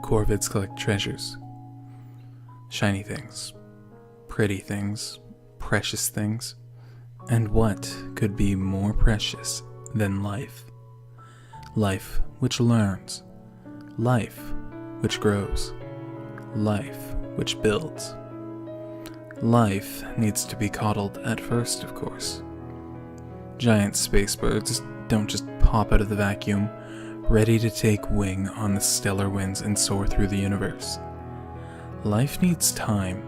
Corvids collect treasures. Shiny things, pretty things, precious things, and what could be more precious than life? Life which learns, life which grows, life which builds. Life needs to be coddled at first, of course. Giant space birds don't just pop out of the vacuum, ready to take wing on the stellar winds and soar through the universe. Life needs time,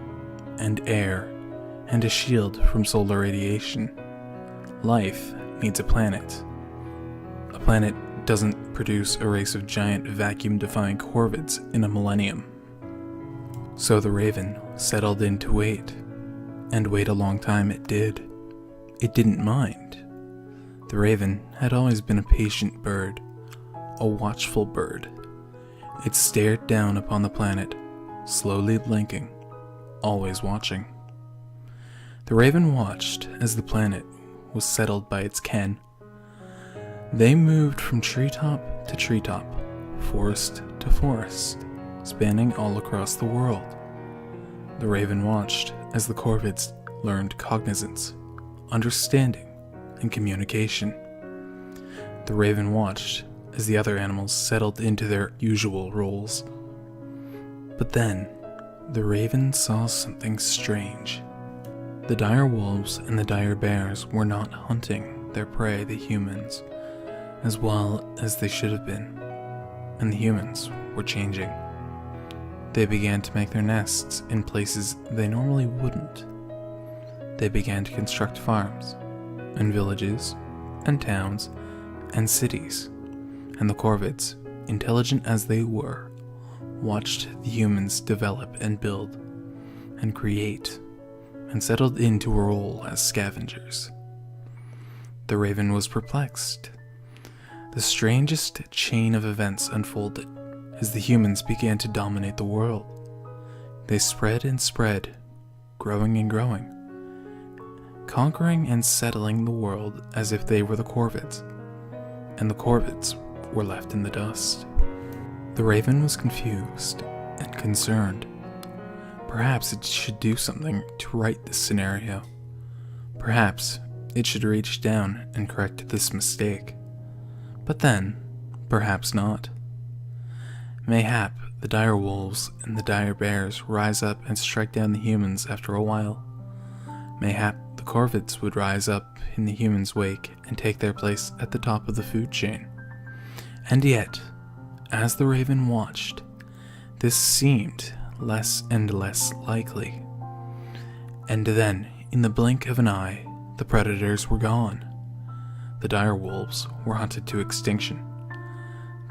and air, and a shield from solar radiation. Life needs a planet. A planet doesn't produce a race of giant vacuum-defying corvids in a millennium. So the raven settled in to wait, and wait a long time it did. It didn't mind. The raven had always been a patient bird, a watchful bird. It stared down upon the planet, slowly blinking, always watching. The raven watched as the planet was settled by its ken. They moved from treetop to treetop, forest to forest, spanning all across the world. The raven watched as the corvids learned cognizance, understanding, and communication. The raven watched as the other animals settled into their usual roles. But then, the raven saw something strange. The dire wolves and the dire bears were not hunting their prey, the humans, as well as they should have been, and the humans were changing. They began to make their nests in places they normally wouldn't. They began to construct farms, and villages, and towns, and cities, and the corvids, intelligent as they were, watched the humans develop and build, and create, and settled into a role as scavengers. The raven was perplexed. The strangest chain of events unfolded as the humans began to dominate the world. They spread and spread, growing and growing, conquering and settling the world as if they were the corvids, and the corvids were left in the dust. The raven was confused and concerned. Perhaps it should do something to right this scenario. Perhaps it should reach down and correct this mistake. But then, perhaps not. Mayhap the dire wolves and the dire bears rise up and strike down the humans after a while. Mayhap the corvids would rise up in the humans' wake and take their place at the top of the food chain. And yet, as the raven watched, this seemed less and less likely. And then, in the blink of an eye, the predators were gone. The dire wolves were hunted to extinction,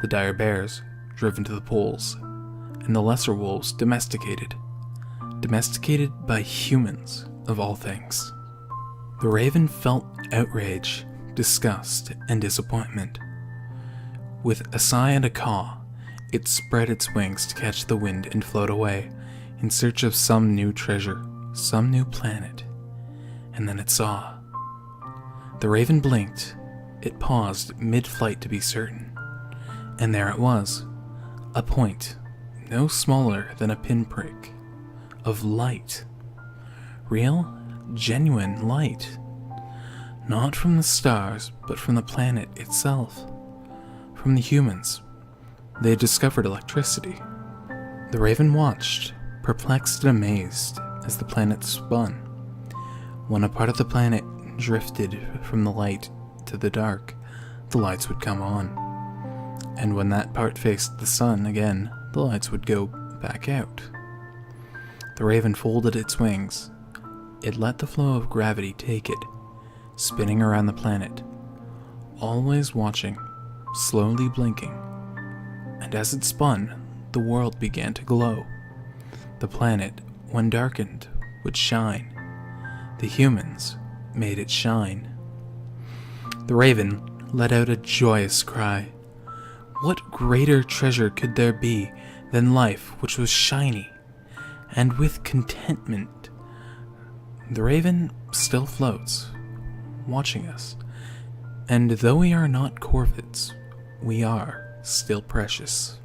the dire bears driven to the poles, and the lesser wolves domesticated by humans of all things. The raven felt outrage, disgust, and disappointment. With a sigh and a caw, it spread its wings to catch the wind and float away in search of some new treasure, some new planet. And then it saw. The raven blinked. It paused mid-flight to be certain. And there it was, a point no smaller than a pinprick of light. Real, genuine light. Not from the stars, but from the planet itself. From the humans. They had discovered electricity. The raven watched, perplexed and amazed, as the planet spun. When a part of the planet drifted from the light to the dark, the lights would come on. And when that part faced the sun again, the lights would go back out. The raven folded its wings. It let the flow of gravity take it, spinning around the planet, always watching, slowly blinking. And as it spun, the world began to glow. The planet, when darkened, would shine. The humans made it shine. The raven let out a joyous cry. What greater treasure could there be than life which was shiny, and with contentment? The raven still floats, watching us, and though we are not corvids, we are still precious.